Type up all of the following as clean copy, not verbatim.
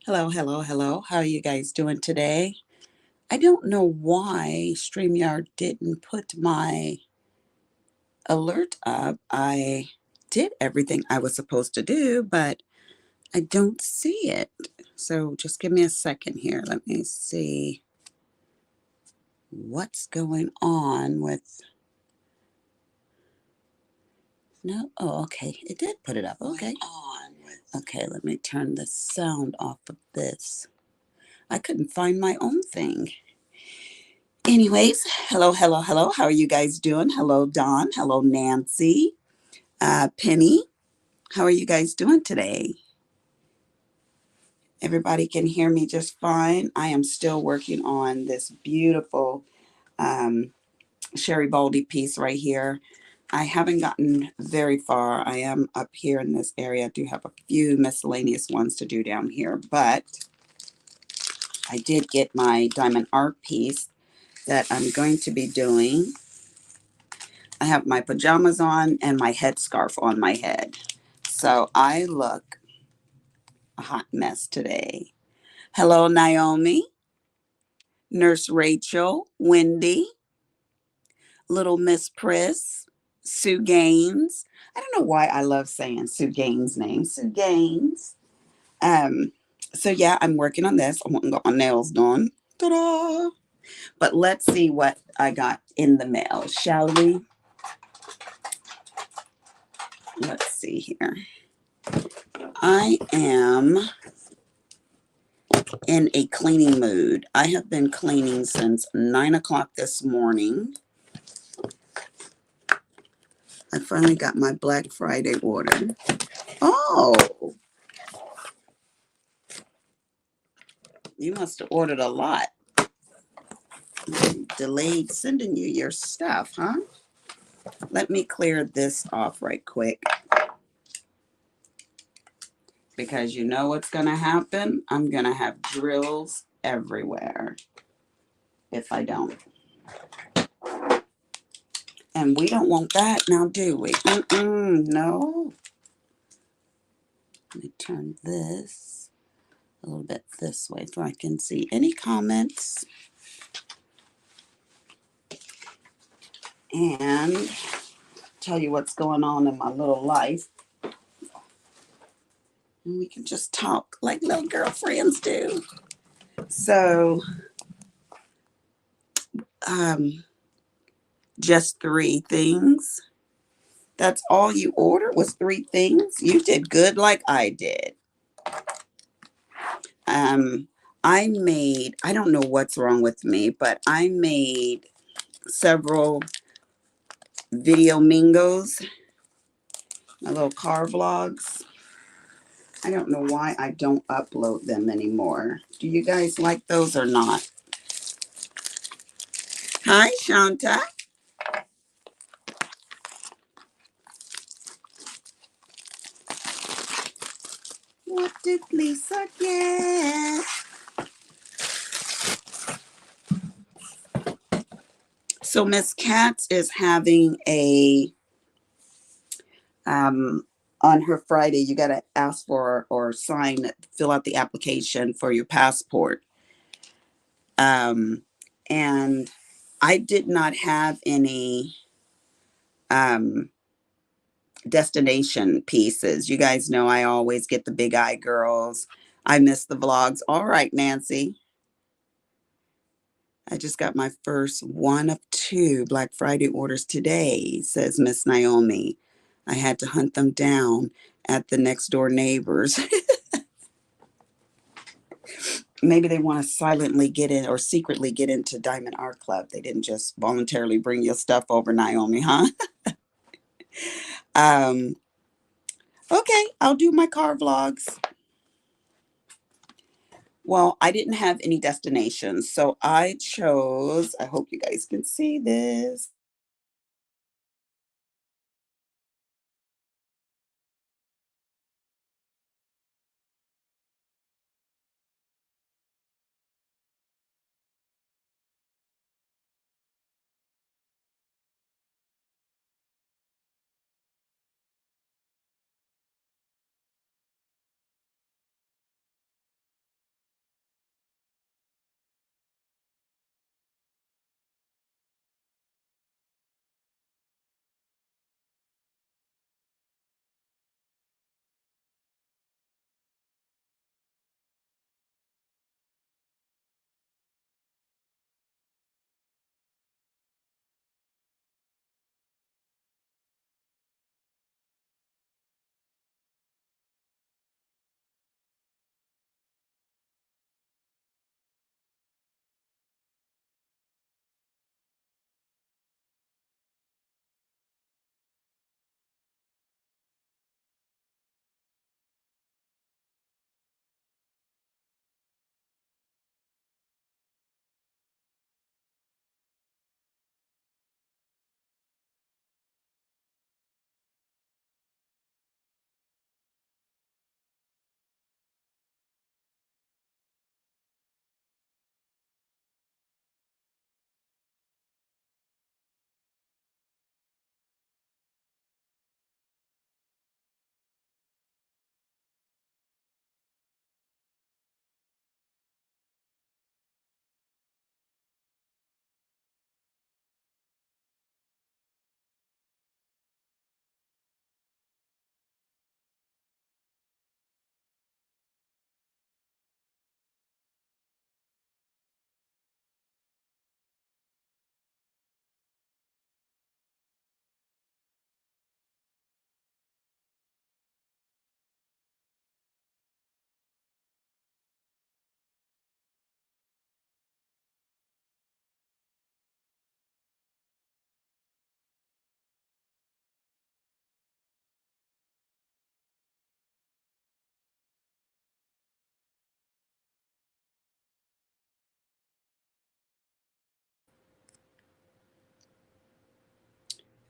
Hello, hello, hello. How are you guys doing today? I don't know why StreamYard didn't put my alert up. I did everything I was supposed to do, but I don't see it. So just give me a second here. Let me see what's going on with. No, oh, okay. It did put it up. Okay. Okay, let me turn the sound off of this. I couldn't find my own thing. Anyways, hello, hello, hello. How are you guys doing? Hello, Don. Hello, Nancy. Penny. How are you guys doing today? Everybody can hear me just fine. I am still working on this beautiful um, Sherry Baldy piece right here. I haven't gotten very far. I am up here in this area. I do have a few miscellaneous ones to do down here, but I did get my diamond art piece that I'm going to be doing. I have my pajamas on and my headscarf on my head. So I look a hot mess today. Hello, Naomi, Nurse Rachel, Wendy, Little Miss Priss, Sue Gaines. I don't know why I love saying Sue Gaines' name. Sue Gaines. Um, so yeah, I'm working on this. I went and got my nails done. Ta-da! But let's see what I got in the mail, shall we? Let's see here. I am in a cleaning mood. I have been cleaning since 9 o'clock this morning. I finally got my Black Friday order. Oh, you must have ordered a lot. Delayed sending you your stuff, huh? Let me clear this off right quick because you know what's going to happen? I'm going to have drills everywhere if I don't. And we don't want that now, do we? No. Let me turn this a little bit this way so I can see any comments and tell you what's going on in my little life. And we can just talk like little girlfriends do. So, just 3 things. That's all you ordered was 3 things? You did good like I did. I don't know what's wrong with me, but I made several video mingos, my little car vlogs. I don't know why I don't upload them anymore. Do you guys like those or not? Hi, Shanta. What did Lisa get? So Miss Katz is having a on her Friday. You got to ask for or sign, fill out the application for your passport. And I did not have any destination pieces. You guys know I always get the Big Eye Girls. I miss the vlogs. All right, Nancy. I just got my first one of 2 Black Friday orders today, says Miss Naomi. I had to hunt them down at the next door neighbors. Maybe they want to silently get in or secretly get into Diamond Art Club. They didn't just voluntarily bring your stuff over, Naomi, huh? um, okay, I'll do my car vlogs. Well, I didn't have any destinations, so I chose, I hope you guys can see this.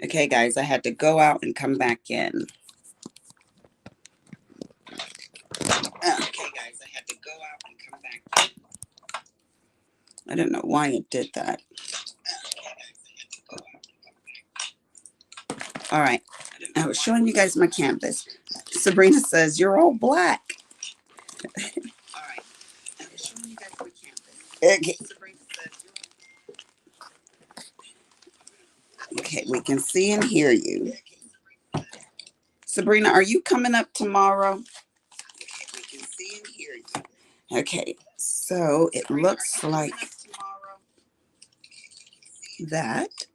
Okay, guys, I had to go out and come back in. Okay, guys, I had to go out and come back in. I don't know why it did that. All right. I was showing you guys my canvas. Sabrina says, you're all black. All right. I was showing you guys my canvas. Okay. Okay, we can see and hear you. Sabrina, are you coming up tomorrow? Okay, we can see and hear you. Okay, so it looks like that.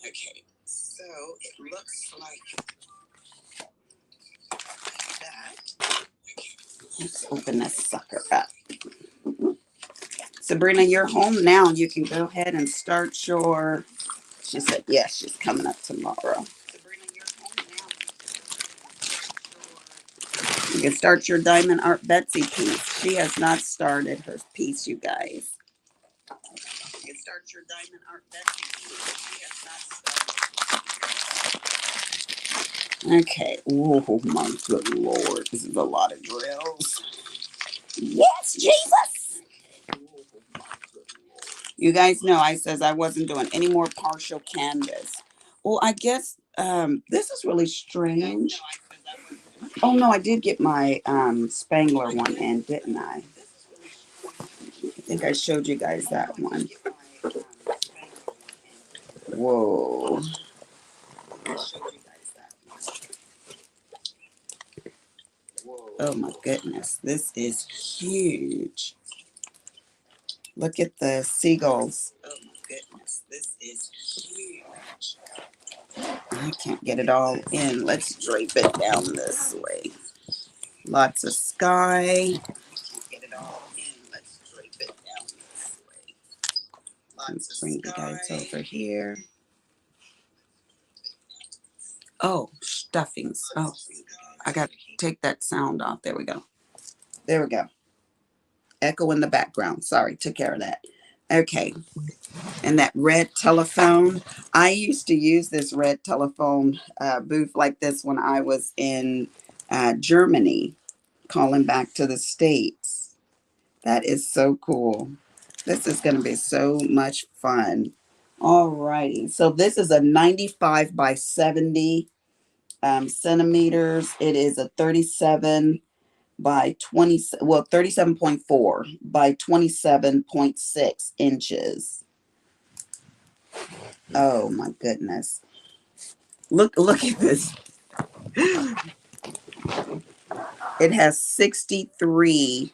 Okay, so it looks like that. Let's open this sucker up. Sabrina, you're home now. You can go ahead and start your. She said, yes, she's coming up tomorrow. Sabrina, you're home now. You can start your Diamond Art Betsy piece. She has not started her piece, you guys. You can start your Diamond Art Betsy piece. She has not started. Okay. Oh, my good Lord. This is a lot of drills. Yes, Jesus. You guys know I says I wasn't doing any more partial canvas. Well, I guess this is really strange. Oh no, I did get my Spangler one in, didn't I? I think I showed you guys that one. Whoa. Oh my goodness, this is huge. Look at the seagulls. Oh my goodness, this is huge. I can't get it all in. Let's drape it down this way. Lots of sky. Get it all in. Let's drape it down this way. Let's bring you guys over here. Oh, stuffings. Oh, I got to take that sound off. There we go. There we go. Echo in the background. Sorry, took care of that. Okay. And that red telephone. I used to use this red telephone booth like this when I was in Germany, calling back to the States. That is so cool. This is going to be so much fun. All righty. So this is a 95 by 70 centimeters. It is a 37 by 20, well, 37.4 by 27.6 inches. Oh my goodness. Look at this. It has 63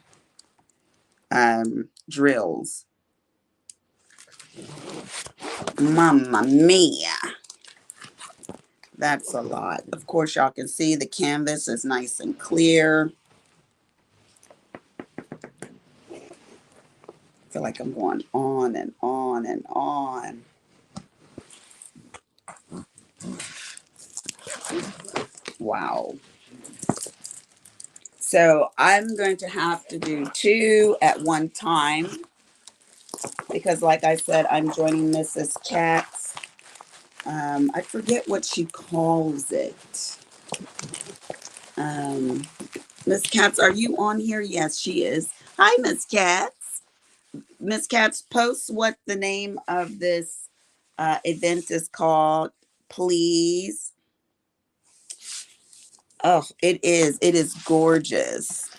drills. Mamma mia. That's a lot. Of course, y'all can see the canvas is nice and clear. I feel like I'm going on and on and on. Wow. So I'm going to have to do 2 at one time because, like I said, I'm joining Mrs. Katz. I forget what she calls it. Miss Katz, are you on here? Yes, she is. Hi, Miss Katz. Miss Katz, post what the name of this event is called, please. Oh, it is. It is gorgeous.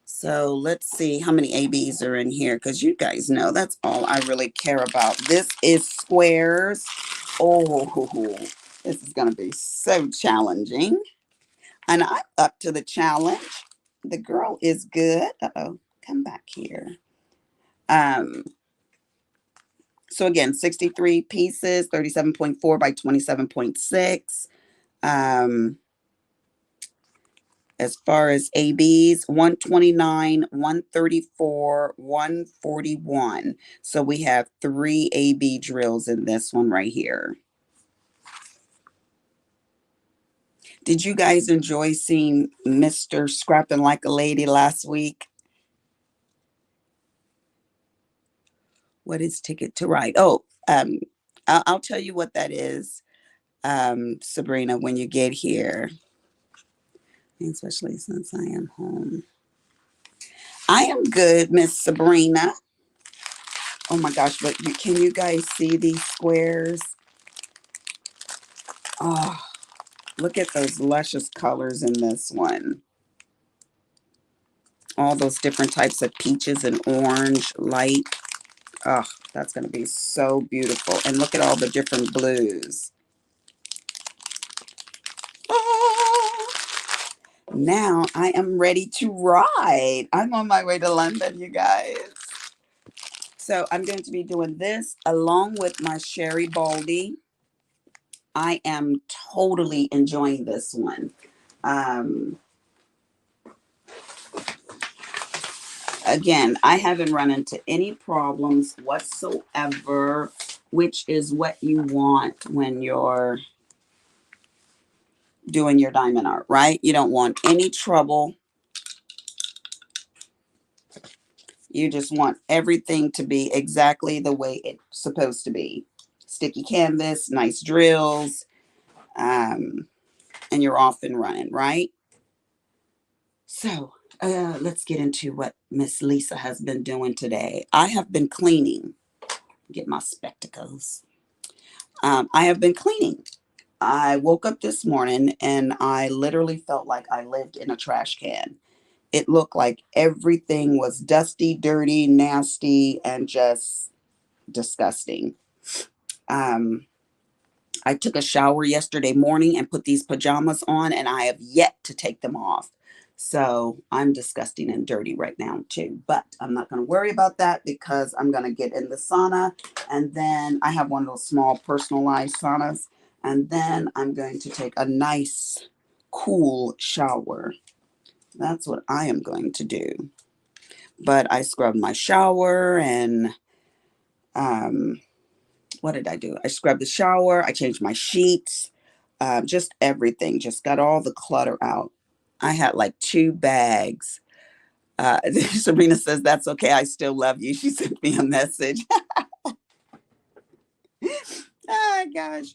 So let's see how many ABs are in here because you guys know that's all I really care about. This is squares. Oh, this is going to be so challenging. And I'm up to the challenge. The girl is good. Uh-oh, come back here. So again, 63 pieces, 37.4 by 27.6. As far as ABs, 129, 134, 141. So we have 3 AB drills in this one right here. Did you guys enjoy seeing Mr. Scrapping Like a Lady last week? What is Ticket to Ride? Oh, I'll tell you what that is, Sabrina, when you get here, especially since I am home. I am good, Miss Sabrina. Oh my gosh, but can you guys see these squares? Oh, look at those luscious colors in this one. All those different types of peaches and orange, light. Oh, that's going to be so beautiful. And look at all the different blues. Oh, now I am ready to ride. I'm on my way to London, you guys. So I'm going to be doing this along with my Sherry Baldy. I am totally enjoying this one. Um, again, I haven't run into any problems whatsoever, which is what you want when you're doing your diamond art, right? You don't want any trouble. You just want everything to be exactly the way it's supposed to be. Sticky canvas, nice drills, and you're off and running, right? So let's get into what Miss Lisa has been doing today. I have been cleaning. Get my spectacles. I have been cleaning. I woke up this morning and I literally felt like I lived in a trash can. It looked like everything was dusty, dirty, nasty, and just disgusting. Um, I took a shower yesterday morning and put these pajamas on, and I have yet to take them off. So I'm disgusting and dirty right now, too. But I'm not going to worry about that because I'm going to get in the sauna. And then I have one of those small personalized saunas. And then I'm going to take a nice, cool shower. That's what I am going to do. But I scrubbed my shower and what did I do? I scrubbed the shower. I changed my sheets, just everything. Just got all the clutter out. I had like 2 bags. Sabrina says, "That's okay. I still love you." She sent me a message. Oh, gosh.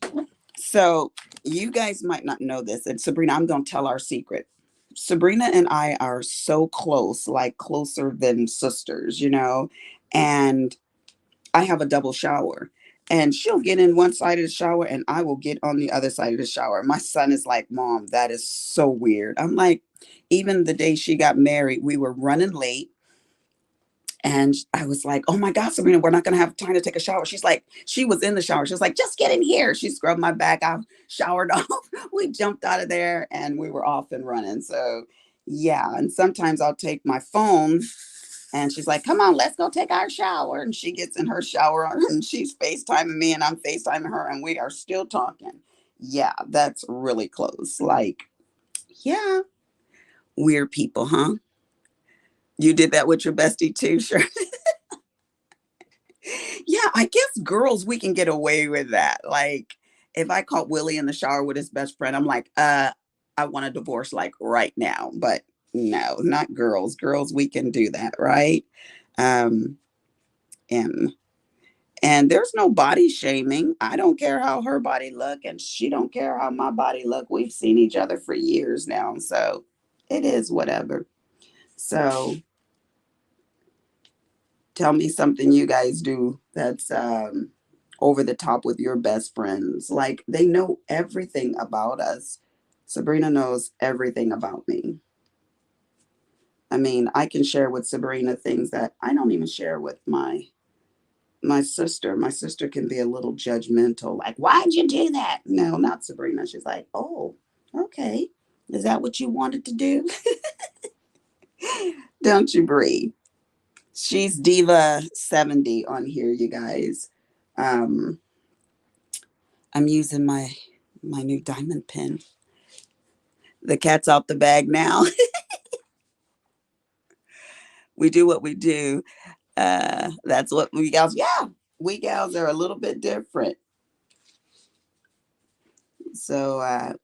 So, you guys might not know this. And Sabrina, I'm going to tell our secret. Sabrina and I are so close, like closer than sisters, you know? And I have a double shower. And she'll get in one side of the shower and I will get on the other side of the shower. My son is like, "Mom, that is so weird." I'm like, even the day she got married, we were running late. And I was like, "Oh my God, Sabrina, we're not going to have time to take a shower." She's like, she was in the shower. She was like, "Just get in here." She scrubbed my back. I showered off. We jumped out of there and we were off and running. So, yeah. And sometimes I'll take my phone and she's like, "Come on, let's go take our shower." And she gets in her shower and she's FaceTiming me and I'm FaceTiming her and we are still talking. Yeah, that's really close. Like, yeah, weird people, huh? You did that with your bestie too, sure. Yeah, I guess girls, we can get away with that. Like, if I caught Willie in the shower with his best friend, I'm like, I want a divorce like right now. But no, not girls. Girls, we can do that, right? Um, and and there's no body shaming. I don't care how her body look, and she don't care how my body look. We've seen each other for years now, so it is whatever. So tell me something you guys do that's over the top with your best friends. Like they know everything about us. Sabrina knows everything about me. I mean, I can share with Sabrina things that I don't even share with my sister. My sister can be a little judgmental, like, "Why'd you do that?" No, not Sabrina. She's like, "Oh, okay. Is that what you wanted to do?" Don't you breathe. She's Diva 70 on here, you guys. Um, I'm using my new diamond pin. The cat's out the bag now. We do what we do. That's what we gals. Yeah, we gals are a little bit different. So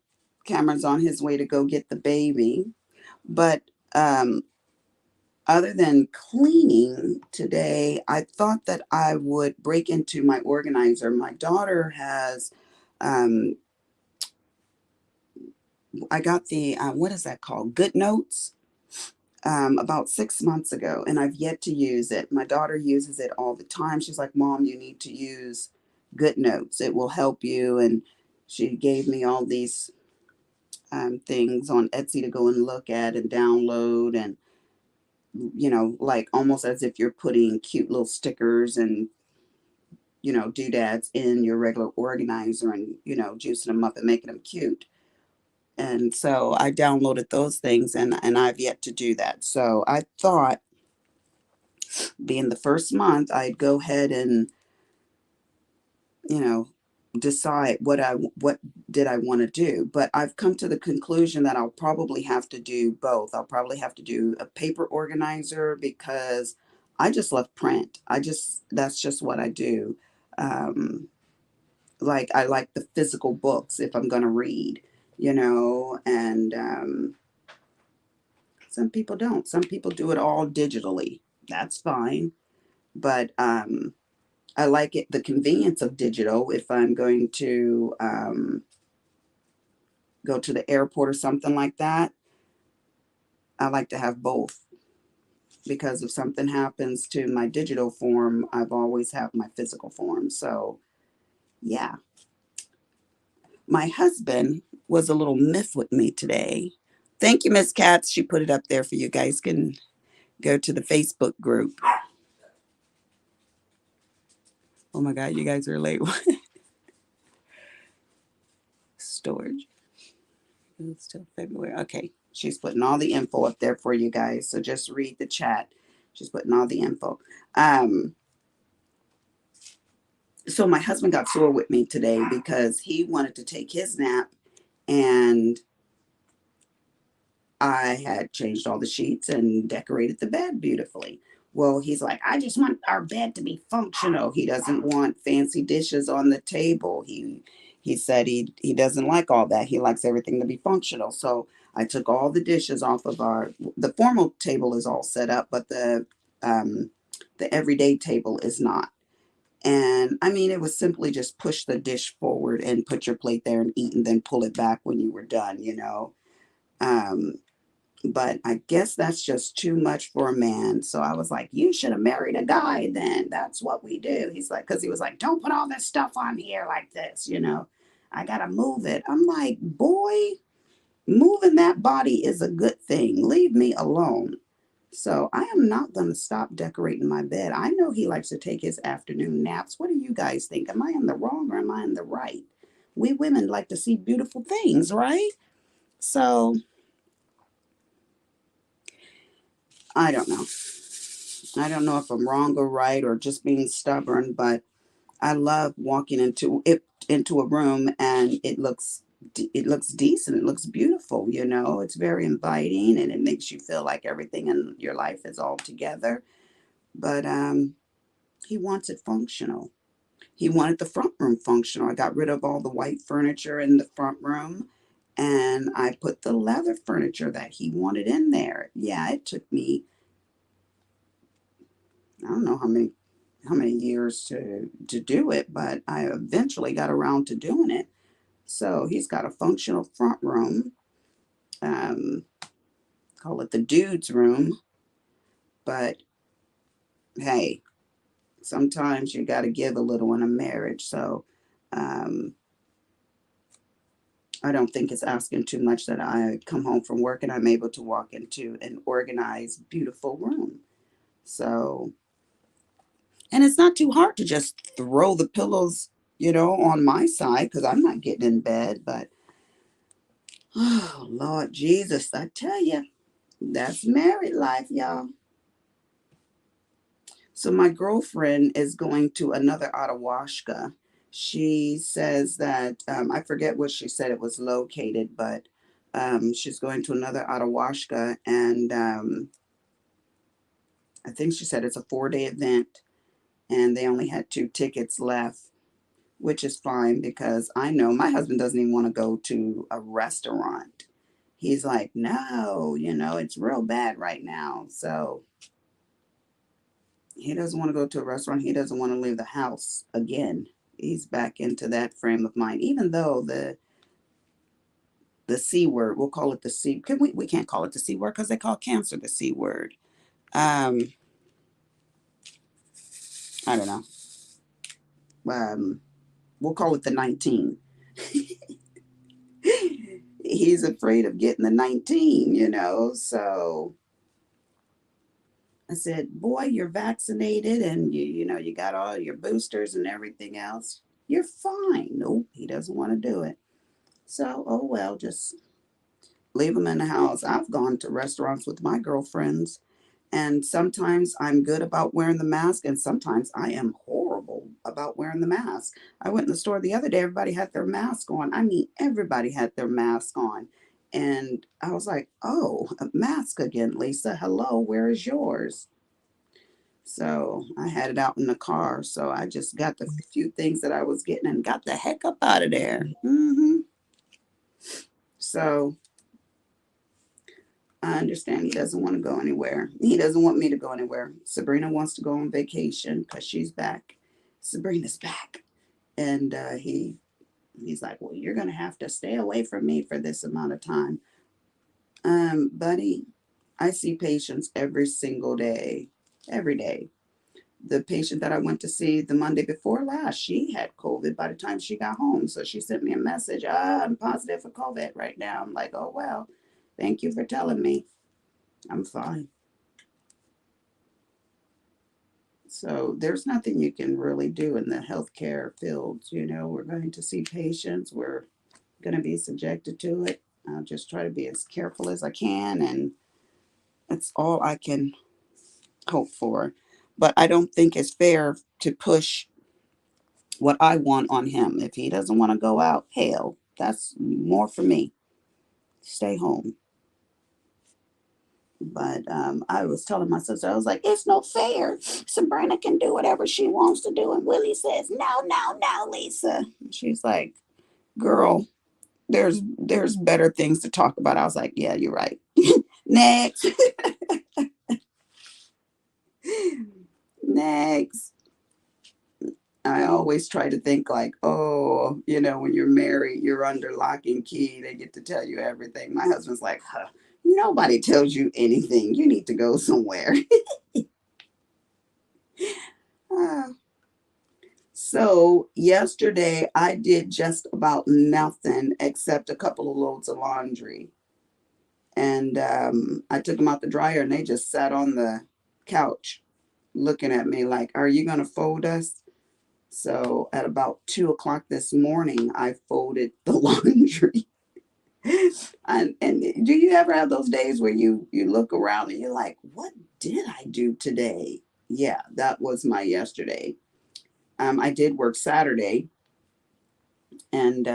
Cameron's on his way to go get the baby, but um, Other than cleaning today, I thought that I would break into my organizer. My daughter has, um, I got the, what is that called? Good Notes, about 6 months ago, and I've yet to use it. My daughter uses it all the time. She's like, Mom, you need to use Good Notes. It will help you. And she gave me all these things on Etsy to go and look at and download, and like almost as if you're putting cute little stickers and doodads in your regular organizer, and juicing them up and making them cute. And so I downloaded those things, and I've yet to do that. So I thought, being the first month, I'd go ahead and you know decide what did I want to do. But I've come to the conclusion that I'll probably have to do both. I'll probably have to do a paper organizer, because I just love print. That's just what I do. um like, I like the physical books if I'm going to read, and some people don't. Some people do it all digitally. That's fine. But I like it, the convenience of digital. If I'm going to go to the airport or something like that, I like to have both, because if something happens to my digital form, I've always have my physical form. So yeah, my husband was a little miff with me today. Thank you, Miss Katz. She put it up there for you guys. Can go to the Facebook group. Oh my God, you guys are late. Storage. It's still February. Okay. She's putting all the info up there for you guys. So just read the chat. She's putting all the info. Um, so my husband got sore with me today because he wanted to take his nap, and I had changed all the sheets and decorated the bed beautifully. Well, he's like, I just want our bed to be functional. He doesn't want fancy dishes on the table. He said he doesn't like all that. He likes everything to be functional. So I took all the dishes off of the formal table is all set up, but the everyday table is not. And I mean, it was simply just push the dish forward and put your plate there and eat, and then pull it back when you were done. Um, but I guess that's just too much for a man. So I was like, you should have married a guy then. That's what we do. He's like, because he was like, don't put all this stuff on here like this. I got to move it. I'm like, boy, moving that body is a good thing. Leave me alone. So I am not going to stop decorating my bed. I know he likes to take his afternoon naps. What do you guys think? Am I in the wrong or am I in the right? We women like to see beautiful things, right? So I don't know. I don't know if I'm wrong or right or just being stubborn, but I love walking into a room, and it looks decent. It looks beautiful. It's very inviting, and it makes you feel like everything in your life is all together. But he wants it functional. He wanted the front room functional. I got rid of all the white furniture in the front room, and I put the leather furniture that he wanted in there. Yeah, it took me, I don't know how many years to do it, but I eventually got around to doing it. So he's got a functional front room. Um, Call it the dude's room. But hey, sometimes you got to give a little in a marriage. So um, I don't think it's asking too much that I come home from work and I'm able to walk into an organized, beautiful room. So, and it's not too hard to just throw the pillows, on my side, because I'm not getting in bed. But oh, Lord Jesus, I tell you, that's married life, y'all. So my girlfriend is going to another Atawashka. She says that, I forget where she said it was located, but she's going to another Atawashka, and I think she said it's a 4-day event, and they only had 2 tickets left, which is fine, because I know my husband doesn't even want to go to a restaurant. he's like, no, it's real bad right now. So he doesn't want to go to a restaurant. He doesn't want to leave the house again. He's back into that frame of mind, even though the C word, we'll call it the C. We can't call it the C word because they call cancer the C word. Um, I don't know. We'll call it the 19. He's afraid of getting the 19. So I said, boy, you're vaccinated and you got all your boosters and everything else. You're fine. Nope, he doesn't want to do it. So, oh well, just leave him in the house. I've gone to restaurants with my girlfriends, and sometimes I'm good about wearing the mask, and sometimes I am horrible about wearing the mask. I went in the store the other day, everybody had their mask on. I mean, everybody had their mask on. And I was like, oh, a mask again, Lisa. Hello, where is yours? So I had it out in the car. So I just got the few things that I was getting and got the heck up out of there. So I understand he doesn't want to go anywhere. He doesn't want me to go anywhere. Sabrina wants to go on vacation because she's back. Sabrina's back. And he's like, well, you're going to have to stay away from me for this amount of time. Buddy, I see patients every single day, every day. The patient that I went to see the Monday before last, she had COVID by the time she got home. So she sent me a message, I'm positive for COVID right now. I'm like, oh, well, thank you for telling me. I'm fine. So there's nothing you can really do in the healthcare fields. We're going to see patients. We're going to be subjected to it. I'll just try to be as careful as I can. And that's all I can hope for. But I don't think it's fair to push what I want on him. If he doesn't want to go out, hell, that's more for me. Stay home. But I was telling my sister, I was like, it's no fair. Sabrina can do whatever she wants to do. And Willie says, no, no, no, Lisa. And she's like, girl, there's better things to talk about. I was like, yeah, you're right. Next. Next. I always try to think like, oh, when you're married, you're under lock and key. They get to tell you everything. My husband's like, huh, nobody tells you anything. You need to go somewhere. uh, so yesterday I did just about nothing except a couple of loads of laundry. And I took them out the dryer and they just sat on the couch looking at me like, are you going to fold us? So at about 2 o'clock this morning, I folded the laundry. And do you ever have those days where you look around and you're like, what did I do today? Yeah, that was my yesterday. I did work Saturday, and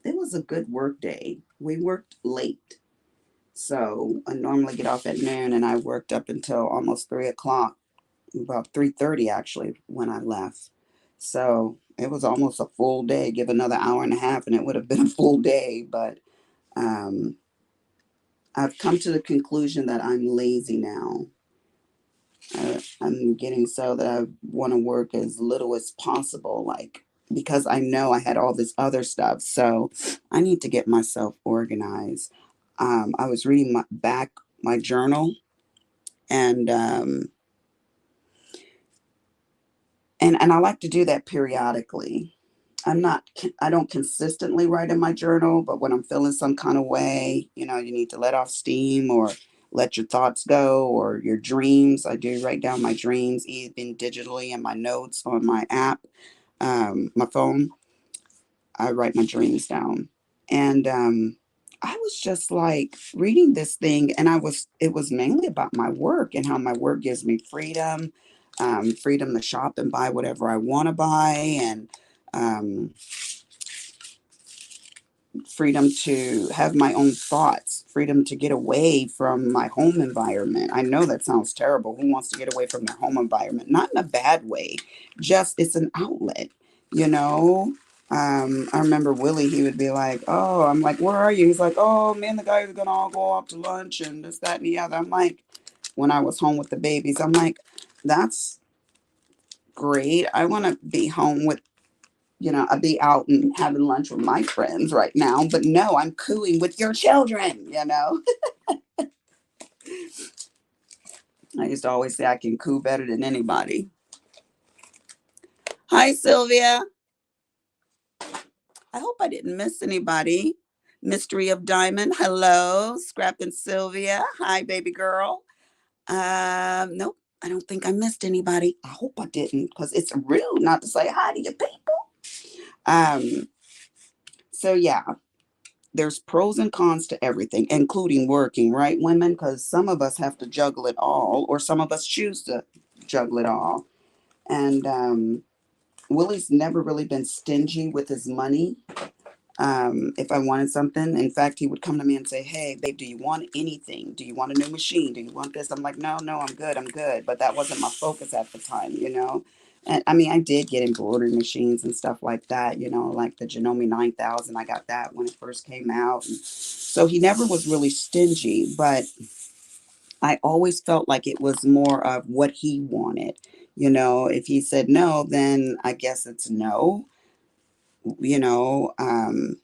it was a good work day. We worked late. So I normally get off at noon, and I worked up until almost 3 o'clock, about 3:30 actually when I left. So it was almost a full day. Give another hour and a half, and it would have been a full day. But um, I've come to the conclusion that I'm lazy now. I'm getting so that I want to work as little as possible, like because I know I had all this other stuff. So I need to get myself organized. I was reading my journal, and and I like to do that periodically. I don't consistently write in my journal, but when I'm feeling some kind of way, you need to let off steam or let your thoughts go or your dreams. I do write down my dreams, even digitally in my notes on my app, my phone. I write my dreams down. And I was just like reading this thing, and it was mainly about my work and how my work gives me freedom, freedom to shop and buy whatever I want to buy, and um, freedom to have my own thoughts, freedom to get away from my home environment. I know that sounds terrible. Who wants to get away from their home environment? Not in a bad way, just it's an outlet, you know? I remember Willie, he would be like, "Oh," I'm like, "Where are you?" He's like, "Oh, me and the guys are gonna all go out to lunch and this, that, and the other." I'm like, when I was home with the babies, I'm like, "That's great. I want to be home with, I'd be out and having lunch with my friends right now, but no, I'm cooing with your children." I used to always say I can coo better than anybody. Hi, Sylvia. I hope I didn't miss anybody. Mystery of Diamond. Hello, Scrap and Sylvia. Hi, baby girl. Nope. I don't think I missed anybody. I hope I didn't, because it's rude not to say hi to your people. Um, so yeah, there's pros and cons to everything, including working, right, women? Because some of us have to juggle it all, or some of us choose to juggle it all. And Willie's never really been stingy with his money. If I wanted something, in fact, he would come to me and say, "Hey, babe, do you want anything? Do you want a new machine? Do you want this?" I'm like, "No, no, I'm good. I'm good." But that wasn't my focus at the time. And I mean, I did get embroidery machines and stuff like that, like the Janome 9000. I got that when it first came out. And so he never was really stingy, but I always felt like it was more of what he wanted. If he said no, then I guess it's no. You know, um,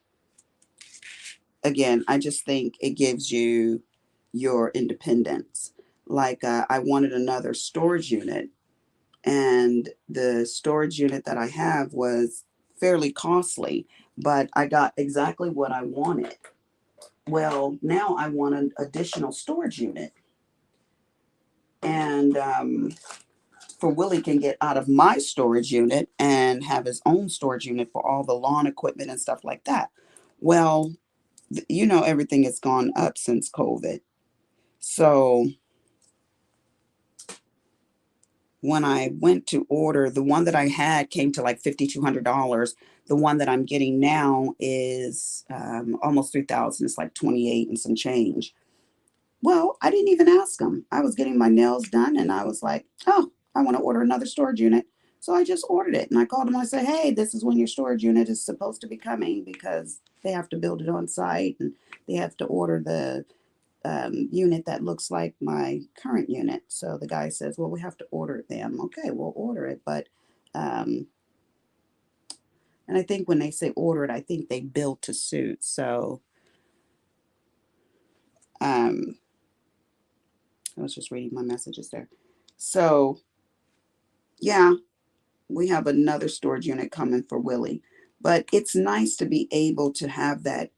Again, I just think it gives you your independence. Like, I wanted another storage unit, and the storage unit that I have was fairly costly, but I got exactly what I wanted. Well, now I want an additional storage unit, and for Willie can get out of my storage unit and have his own storage unit for all the lawn equipment and stuff like that. Well, everything has gone up since COVID. So when I went to order, the one that I had came to like $5,200. The one that I'm getting now is almost 3,000. It's like 28 and some change. Well, I didn't even ask him. I was getting my nails done and I was like, "Oh, I want to order another storage unit." So I just ordered it and I called him. I said, "Hey, this is when your storage unit is supposed to be coming, because they have to build it on site and they have to order the unit that looks like my current unit." So the guy says, "Well, we have to order it then." Okay, we'll order it. But, um, and I think when they say order it, I think they build to suit. So um, I was just reading my messages there. So yeah, we have another storage unit coming for Willie. But it's nice to be able to have that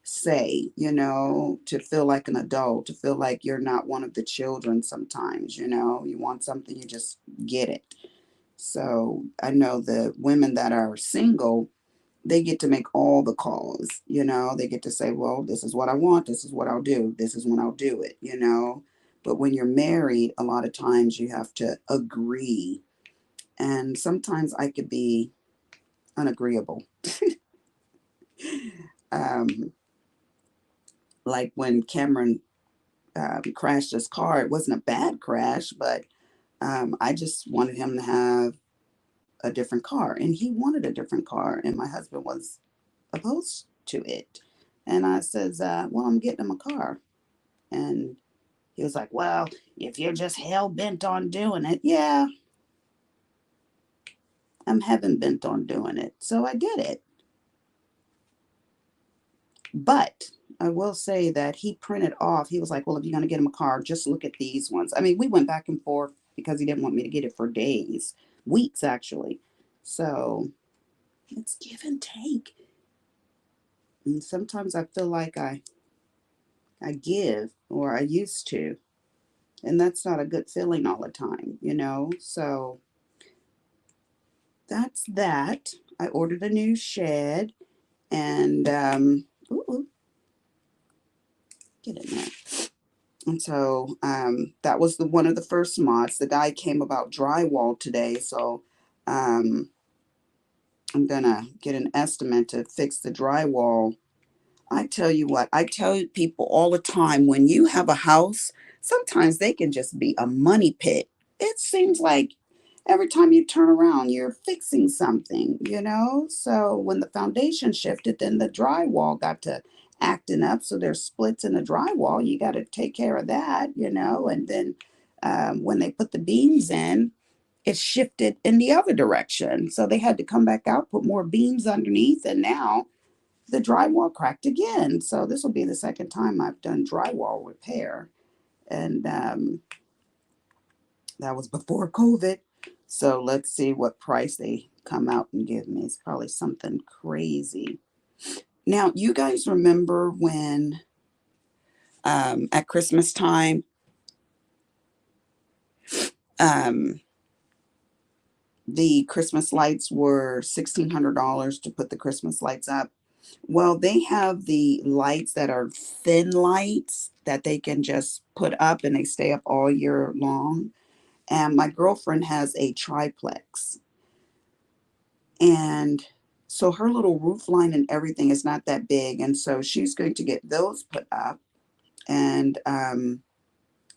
say, to feel like an adult, to feel like you're not one of the children sometimes. You want something, you just get it. So I know the women that are single, they get to make all the calls. They get to say, "Well, this is what I want, this is what I'll do, this is when I'll do it. But when you're married, a lot of times you have to agree. And sometimes I could be unagreeable. Um, like when Cameron crashed his car, it wasn't a bad crash, but I just wanted him to have a different car. And he wanted a different car. And my husband was opposed to it. And I says, "Well, I'm getting him a car." And he was like, "Well, if you're just hell bent on doing it." Yeah, I'm heaven bent on doing it. So I did it. But I will say that he printed off, he was like, "Well, if you're going to get him a car, just look at these ones." I mean, we went back and forth because he didn't want me to get it for days, weeks actually. So it's give and take. And sometimes I feel like I give, or I used to. And that's not a good feeling all the time. So that's that. I ordered a new shed, and ooh, get in there. And so that was the one of the first mods. The guy came about drywall today, so um, I'm gonna get an estimate to fix the drywall. I tell you what, I tell people all the time, when you have a house, sometimes they can just be a money pit. It seems like every time you turn around, you're fixing something, you know? So when the foundation shifted, then the drywall got to acting up. So there's splits in the drywall. You got to take care of that, you know? And then when they put the beams in, it shifted in the other direction. So they had to come back out, put more beams underneath, and now the drywall cracked again. So this will be the second time I've done drywall repair. And that was before COVID. So let's see what price they come out and give me. It's probably something crazy. Now, you guys remember when at Christmas time, um, the Christmas lights were $1,600 to put the Christmas lights up? Well, they have the lights that are thin lights that they can just put up and they stay up all year long. And my girlfriend has a triplex. And so her little roof line and everything is not that big. And so she's going to get those put up. And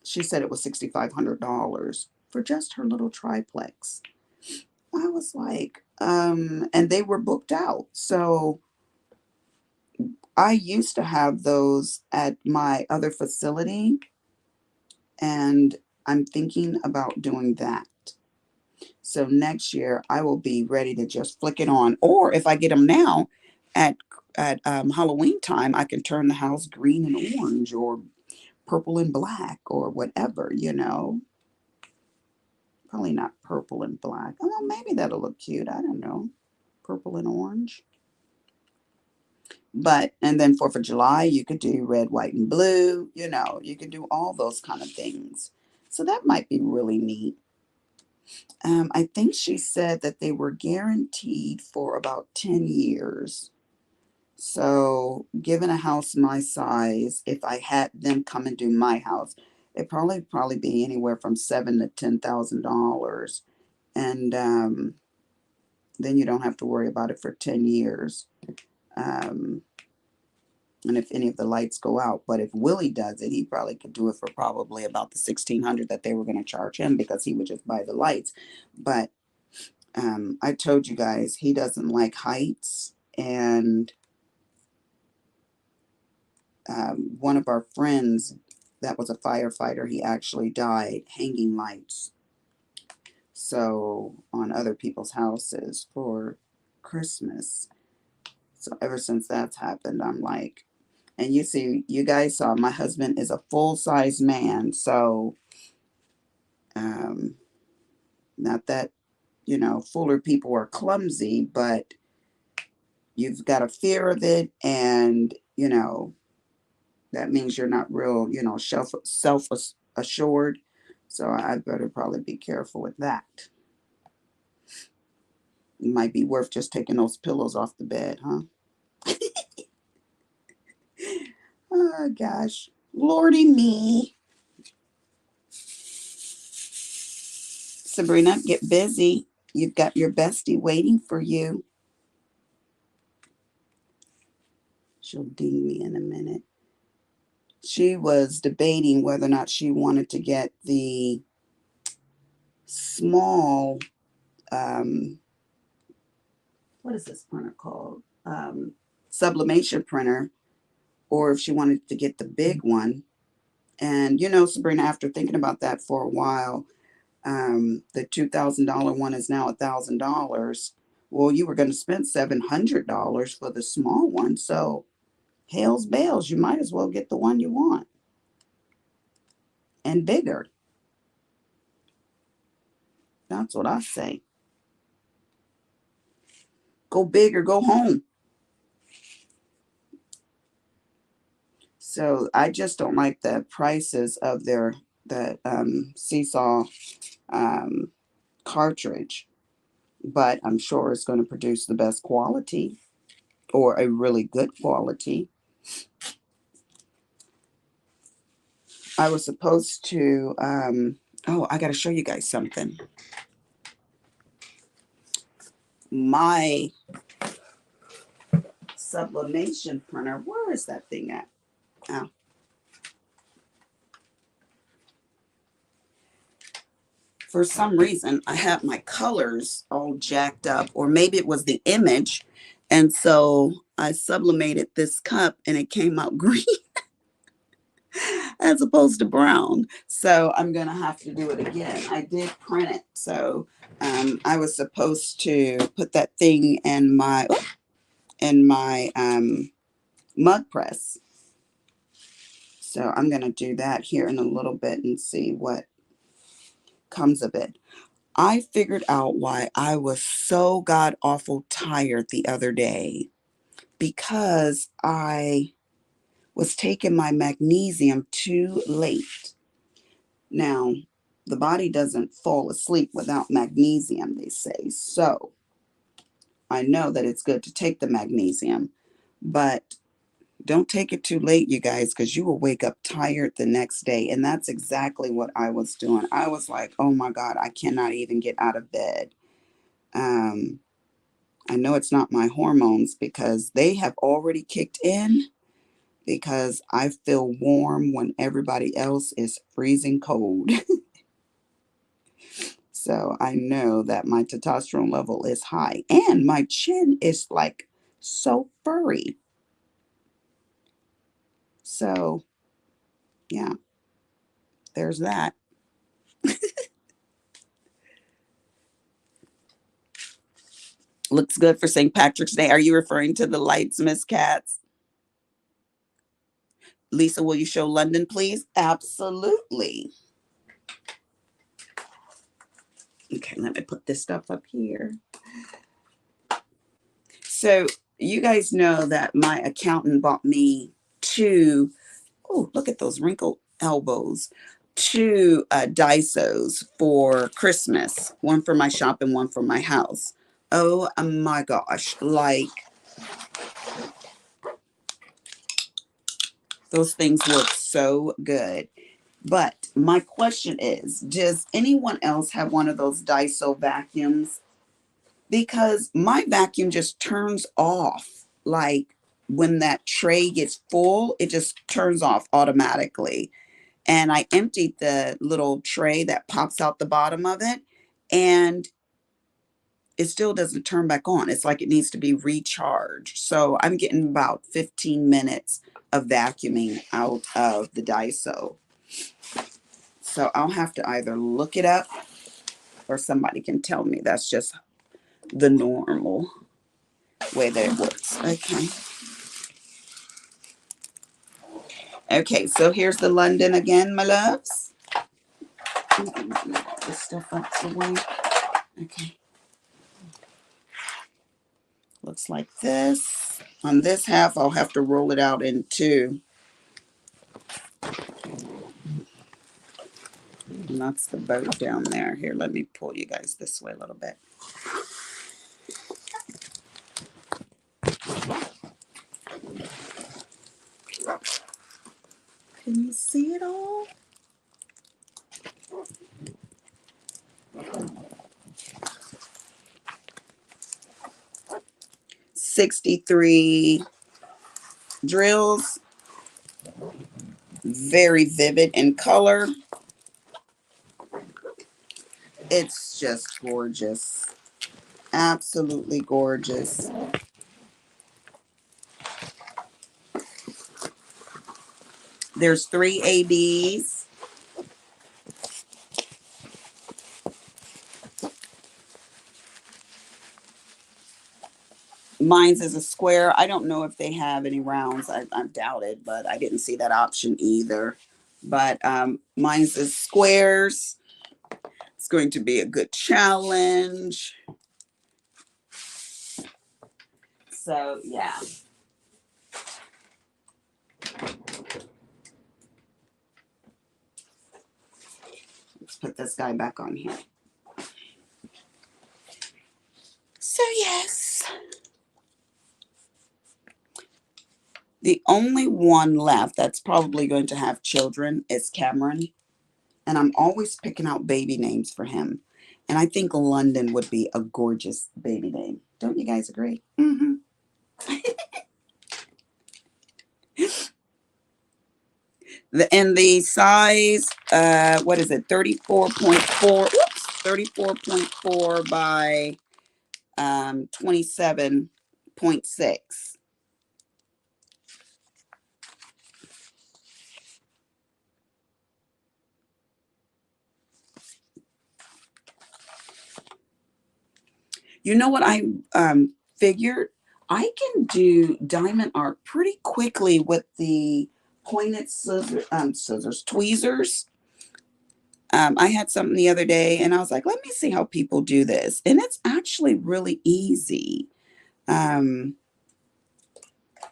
she said it was $6,500 for just her little triplex. I was like, and they were booked out. So I used to have those at my other facility, and I'm thinking about doing that. So next year I will be ready to just flick it on. Or if I get them now at Halloween time, I can turn the house green and orange or purple and black or whatever, you know. Probably not purple and black. Oh, maybe that'll look cute. I don't know. Purple and orange. But, and then 4th of July, you could do red, white, and blue. You know, you could do all those kind of things. So that might be really neat. I think she said that they were guaranteed for about 10 years. So, given a house my size, if I had them come and do my house, it probably be anywhere from $7,000 to $10,000, and then you don't have to worry about it for 10 years. Um, and if any of the lights go out, but if Willie does it, he probably could do it for probably about the 1,600 that they were going to charge him because he would just buy the lights. But I told you guys he doesn't like heights, and one of our friends that was a firefighter, he actually died hanging lights. So on other people's houses for Christmas. So ever since that's happened, I'm like, and you see, you guys saw my husband is a full-size man. So um, not that, you know, fuller people are clumsy, but you've got a fear of it, and you know that means you're not real, you know, self assured. So I better probably be careful with that. It might be worth just taking those pillows off the bed, huh? Oh gosh, lordy me. Sabrina, get busy. You've got your bestie waiting for you. She'll ding me in a minute. She was debating whether or not she wanted to get the small, um, what is this printer called? Sublimation printer, or if she wanted to get the big one. And you know, Sabrina, after thinking about that for a while, the $2,000 one is now $1,000. Well, you were going to spend $700 for the small one, so hails bells, you might as well get the one you want and bigger. That's what I say. Go big or go home. So I just don't like the prices of their the Seesaw um, cartridge, but I'm sure it's going to produce the best quality or a really good quality. I was supposed to. Oh, I got to show you guys something. My sublimation printer. Where is that thing at? Oh, for some reason, I had my colors all jacked up, or maybe it was the image. And so I sublimated this cup and it came out green as opposed to brown. So I'm going to have to do it again. I did print it. So I was supposed to put that thing in my mug press. So I'm going to do that here in a little bit and see what comes of it. I figured out why I was so god awful tired the other day, because I was taking my magnesium too late. Now, the body doesn't fall asleep without magnesium, they say. So I know that it's good to take the magnesium, but don't take it too late, you guys, because you will wake up tired the next day. And that's exactly what I was doing. I was like, oh my God, I cannot even get out of bed. I know it's not my hormones because they have already kicked in, because I feel warm when everybody else is freezing cold. So I know that my testosterone level is high and my chin is like so furry. So yeah, there's that. Looks good for St. Patrick's Day. Are you referring to the lights, Miss Katz? Lisa, will you show London, please? Absolutely. Okay, let me put this stuff up here. So you guys know that my accountant bought me two, oh, look at those wrinkled elbows, two Daisos for Christmas, one for my shop and one for my house. Oh my gosh, like those things look so good. But my question is, does anyone else have one of those Daiso vacuums? Because my vacuum just turns off. Like when that tray gets full, it just turns off automatically. And I emptied the little tray that pops out the bottom of it, and it still doesn't turn back on. It's like it needs to be recharged. So I'm getting about 15 minutes of vacuuming out of the Daiso. So I'll have to either look it up or somebody can tell me that's just the normal way that it works. Okay. Okay, so here's the London again, my loves. This stuff up the way. Okay. Looks like this. On this half, I'll have to roll it out in two. And that's the boat down there. Here, let me pull you guys this way a little bit. Can you see it all? $63 drills. Very vivid in color. It's just gorgeous. Absolutely gorgeous. There's 3 ABs. Mine's is a square. I don't know if they have any rounds. I doubt it, but I didn't see that option either. But mine's is squares. It's going to be a good challenge. So, yeah. Let's put this guy back on here. So, yes. The only one left that's probably going to have children is Cameron. And I'm always picking out baby names for him. And I think London would be a gorgeous baby name. Don't you guys agree? Mm-hmm. And the size, what is it, 34.4, oops, 34.4 by 27.6. You know what I figured? I can do diamond art pretty quickly with the pointed scissors, tweezers. I had something the other day and I was like, let me see how people do this. And it's actually really easy. Of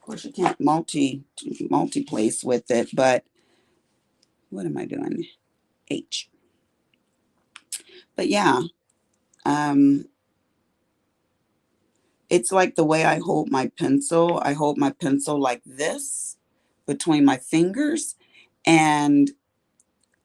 course, you can't multi-place with it, but what am I doing? H. But yeah, um, it's like the way I hold my pencil. I hold my pencil like this between my fingers, and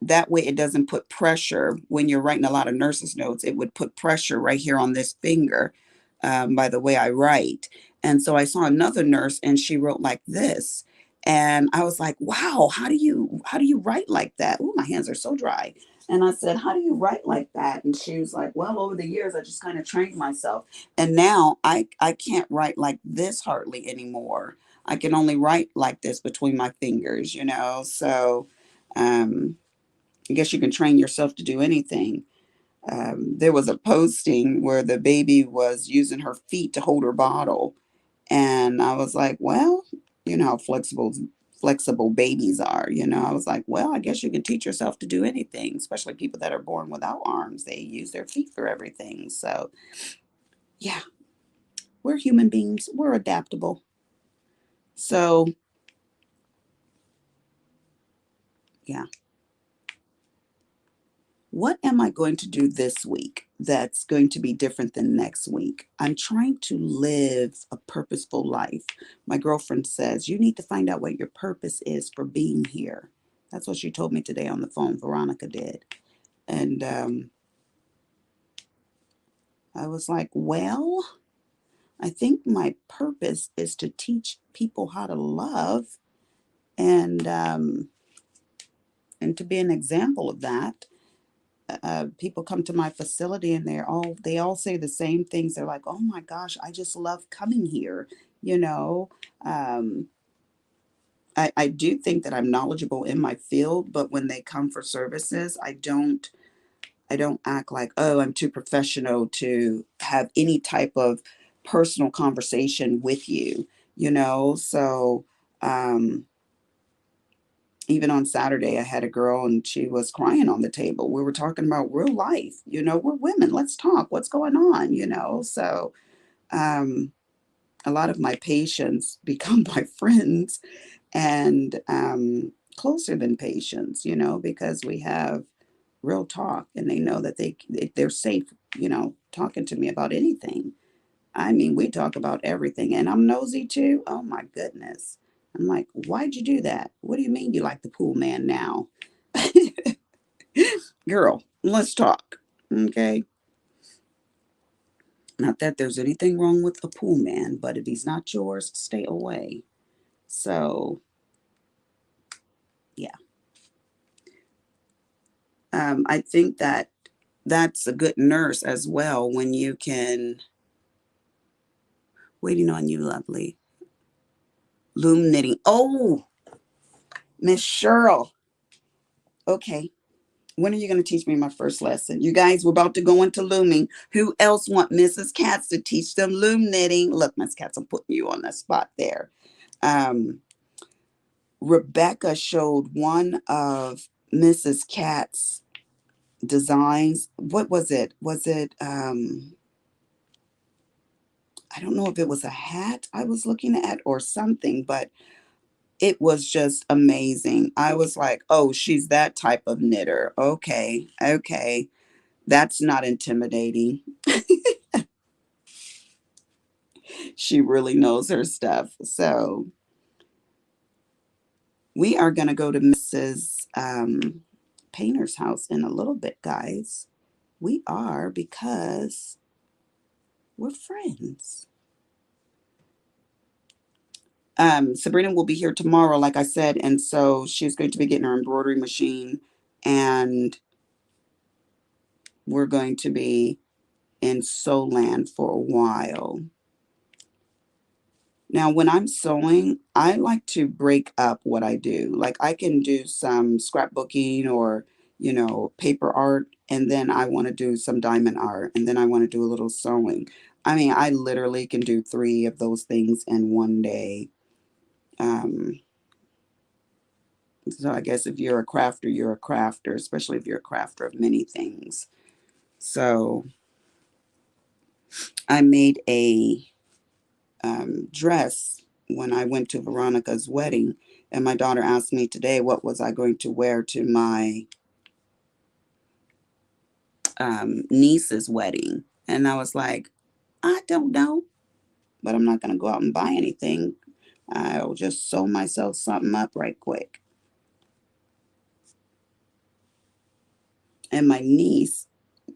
that way it doesn't put pressure when you're writing a lot of nurses notes. It would put pressure right here on this finger, by the way I write. And so I saw another nurse and she wrote like this, and I was like, wow, how do you write like that? Oh, my hands are so dry. And I said, how do you write like that? And she was like, well, over the years I just kind of trained myself, and now I can't write like this hardly anymore. I can only write like this between my fingers. So um I guess you can train yourself to do anything. There was a posting where the baby was using her feet to hold her bottle, and I was like, well, you know how flexible babies are. I was like, well, I guess you can teach yourself to do anything, especially people that are born without arms. They use their feet for everything. So yeah, we're human beings. We're adaptable. So yeah. What am I going to do this week that's going to be different than next week? I'm trying to live a purposeful life. My girlfriend says, you need to find out what your purpose is for being here. That's what she told me today on the phone. Veronica did. And I was like, well, I think my purpose is to teach people how to love, and and to be an example of that. People come to my facility and they all say the same things. They're like, oh my gosh, I just love coming here. you know um, I do think that I'm knowledgeable in my field, but when they come for services, I don't act like, oh, I'm too professional to have any type of personal conversation with you. So um even on Saturday, I had a girl and she was crying on the table. We were talking about real life. We're women. Let's talk. What's going on? So um, a lot of my patients become my friends, and closer than patients, because we have real talk, and they know that they're safe, talking to me about anything. I mean, we talk about everything, and I'm nosy too. Oh my goodness. I'm like, why'd you do that? What do you mean you like the pool man now? Girl, let's talk. Okay. Not that there's anything wrong with a pool man, but if he's not yours, stay away. So, yeah. I think that that's a good nurse as well when you can, waiting on you, lovely. Loom knitting. Oh, Miss Cheryl. Okay. When are you going to teach me my first lesson? You guys, we're about to go into looming. Who else want Mrs. Katz to teach them loom knitting? Look, Miss Katz, I'm putting you on the spot there. Um, Rebecca showed one of Mrs. Katz's designs. What was it? I don't know if it was a hat I was looking at or something, but it was just amazing. I was like, oh, she's that type of knitter. Okay, okay. That's not intimidating. She really knows her stuff. So we are going to go to Mrs. Painter's house in a little bit, guys. We are, because we're friends. Sabrina will be here tomorrow, like I said, and so she's going to be getting her embroidery machine, and we're going to be in Soland for a while. Now, when I'm sewing, I like to break up what I do. Like I can do some scrapbooking or, paper art, and then I want to do some diamond art, and then I want to do a little sewing. I mean, I literally can do three of those things in one day. Um, so I guess if you're a crafter, you're a crafter, especially if you're a crafter of many things. So I made a dress when I went to Veronica's wedding, and my daughter asked me today what was I going to wear to my niece's wedding, and I was like, I don't know, but I'm not going to go out and buy anything. I'll just sew myself something up right quick. And my niece,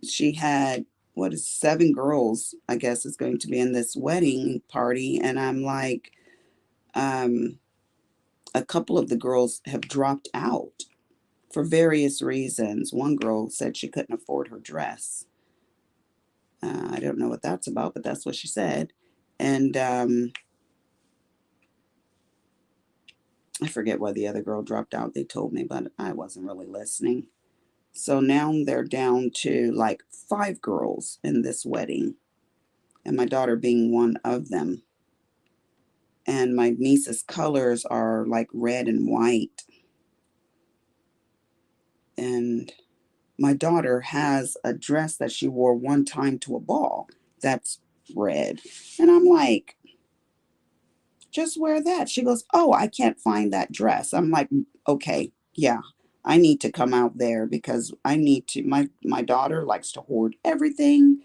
she had what is seven girls, I guess, is going to be in this wedding party, and I'm like, um, a couple of the girls have dropped out for various reasons. One girl said she couldn't afford her dress. I don't know what that's about, but that's what she said. And I forget why the other girl dropped out. They told me, but I wasn't really listening. So now they're down to like five girls in this wedding, and my daughter being one of them. And my niece's colors are like red and white. And my daughter has a dress that she wore one time to a ball that's red. And I'm like, just wear that. She goes, oh, I can't find that dress. I'm like, okay, yeah, I need to come out there because I need to. My daughter likes to hoard everything.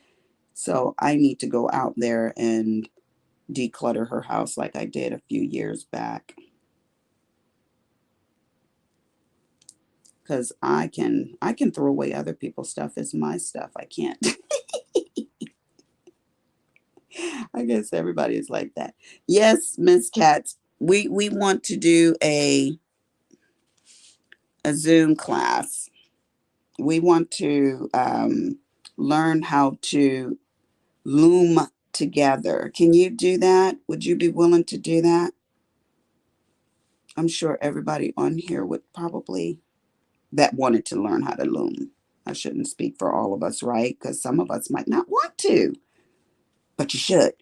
So I need to go out there and declutter her house like I did a few years back. Because I can throw away other people's stuff as my stuff. I can't. I guess everybody is like that. Yes, Miss Katz, we want to do a Zoom class. We want to learn how to loom together. Can you do that? Would you be willing to do that? I'm sure everybody on here would probably that wanted to learn how to loom. I shouldn't speak for all of us, right? Because some of us might not want to, but you should.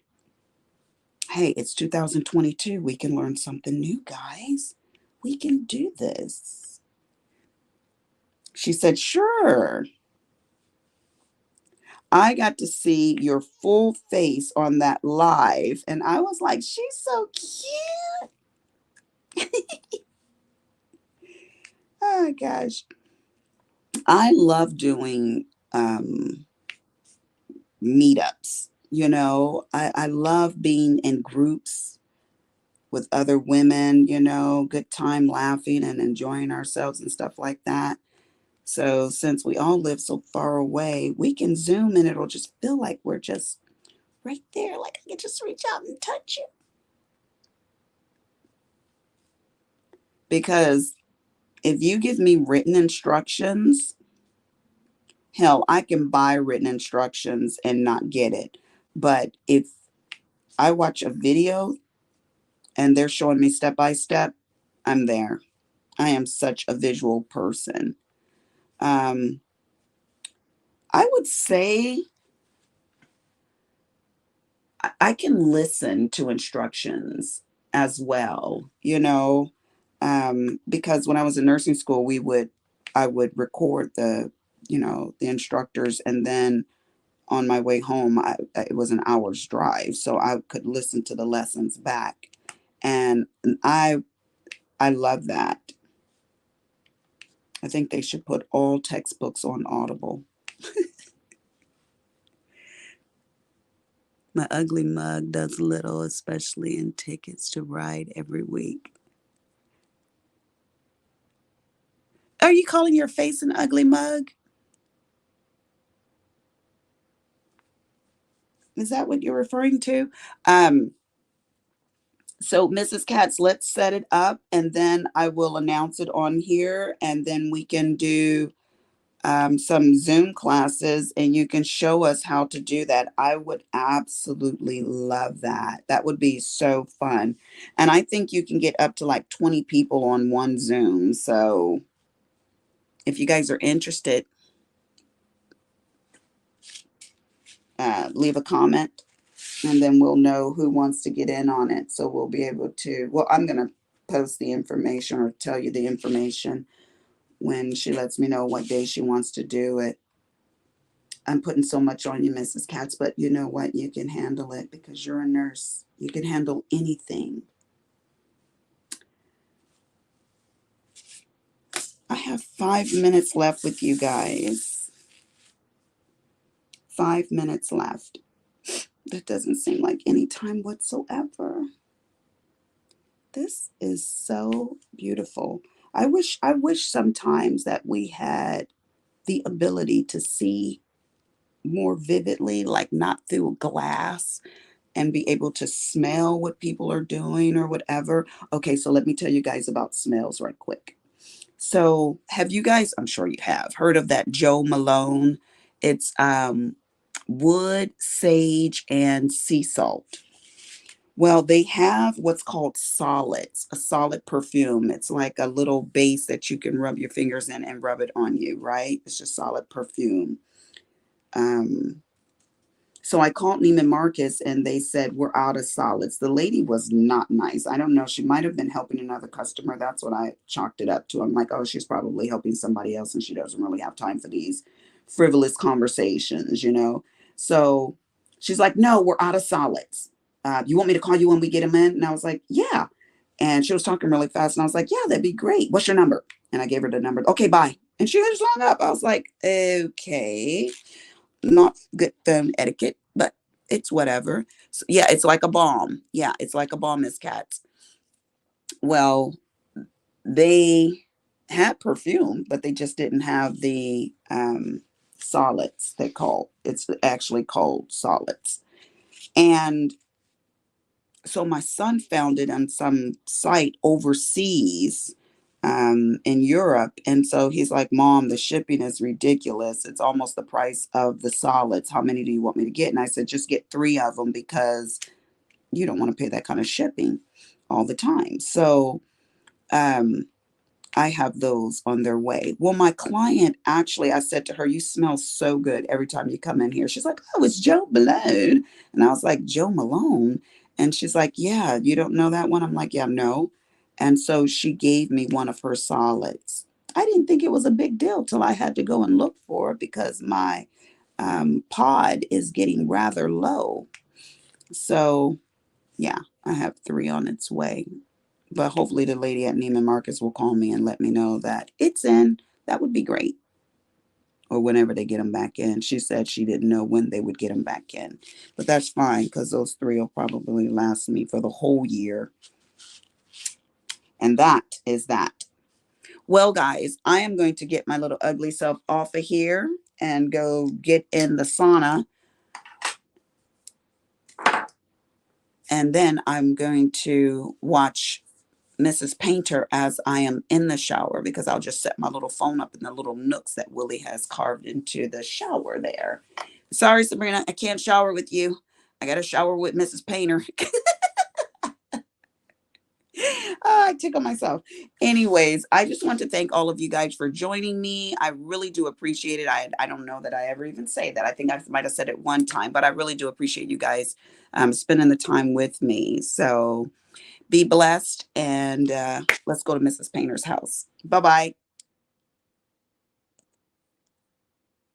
Hey, it's 2022. We can learn something new, guys. We can do this. She said, sure. I got to see your full face on that live, and I was like, she's so cute. Oh gosh. I love doing meetups. I love being in groups with other women, good time laughing and enjoying ourselves and stuff like that. So since we all live so far away, we can Zoom and it'll just feel like we're just right there. Like I can just reach out and touch you. Because if you give me written instructions, hell, I can buy written instructions and not get it. But if I watch a video and they're showing me step by step, I'm there. I am such a visual person. Um, I would say I can listen to instructions as well, because when I was in nursing school, I would record the instructors, and then on my way home, it was an hour's drive, so I could listen to the lessons back, and I love that. I think they should put all textbooks on Audible. My ugly mug does little, especially in tickets to ride every week. Are you calling your face an ugly mug? Is that what you're referring to? Um, so, Mrs. Katz, let's set it up and then I will announce it on here and then we can do some Zoom classes and you can show us how to do that. I would absolutely love that. That would be so fun. And I think you can get up to like 20 people on one Zoom. So if you guys are interested, leave a comment and then we'll know who wants to get in on it. So we'll be able to, well, I'm going to post the information or tell you the information when she lets me know what day she wants to do it. I'm putting so much on you, Mrs. Katz, but you know what? You can handle it because you're a nurse. You can handle anything. I have 5 minutes left with you guys. 5 minutes left. That doesn't seem like any time whatsoever. This is so beautiful. I wish sometimes that we had the ability to see more vividly, like not through glass, and be able to smell what people are doing or whatever. Okay, so let me tell you guys about smells right quick. So, have you guys, I'm sure you have, heard of that Jo Malone? It's wood, sage, and sea salt. Well, they have what's called solids, a solid perfume. It's like a little base that you can rub your fingers in and rub it on you, right? It's just solid perfume. Um, So I called Neiman Marcus and they said, we're out of solids. The lady was not nice. I don't know. She might have been helping another customer. That's what I chalked it up to. I'm like, oh, she's probably helping somebody else and she doesn't really have time for these frivolous conversations, you know? So she's like, no, we're out of solids. You want me to call you when we get them in? And I was like, yeah. And she was talking really fast. And I was like, yeah, that'd be great. What's your number? And I gave her the number. Okay, bye. And she just hung up. I was like, okay, not good phone etiquette, but it's whatever. So, yeah, it's like a bomb. Yeah, it's like a bomb, Miss Katz. Well, they had perfume, but they just didn't have the solids. They call it's actually called solids. And so my son found it on some site overseas in Europe. And so he's like, Mom, the shipping is ridiculous. It's almost the price of the solids. How many do you want me to get? And I said, just get 3 of them because you don't want to pay that kind of shipping all the time. So um, I have those on their way. Well, my client actually, I said to her, you smell so good every time you come in here. She's like, oh, it's Jo Malone. And I was like, Jo Malone? And she's like, yeah, you don't know that one? I'm like, yeah, no. And so she gave me one of her solids. I didn't think it was a big deal till I had to go and look for it because my pod is getting rather low. So, yeah, I have 3 on its way, but hopefully the lady at Neiman Marcus will call me and let me know that it's in. That would be great. Or whenever they get them back in. She said she didn't know when they would get them back in. But that's fine because those 3 will probably last me for the whole year. And that is that. Well, guys, I am going to get my little ugly self off of here and go get in the sauna. And then I'm going to watch Mrs. Painter as I am in the shower because I'll just set my little phone up in the little nooks that Willie has carved into the shower there. Sorry, Sabrina, I can't shower with you. I got to shower with Mrs. Painter. I tickle myself. Anyways, I just want to thank all of you guys for joining me. I really do appreciate it. I don't know that I ever even say that. I think I might have said it one time, but I really do appreciate you guys spending the time with me. So be blessed and let's go to Mrs. Painter's house. Bye bye.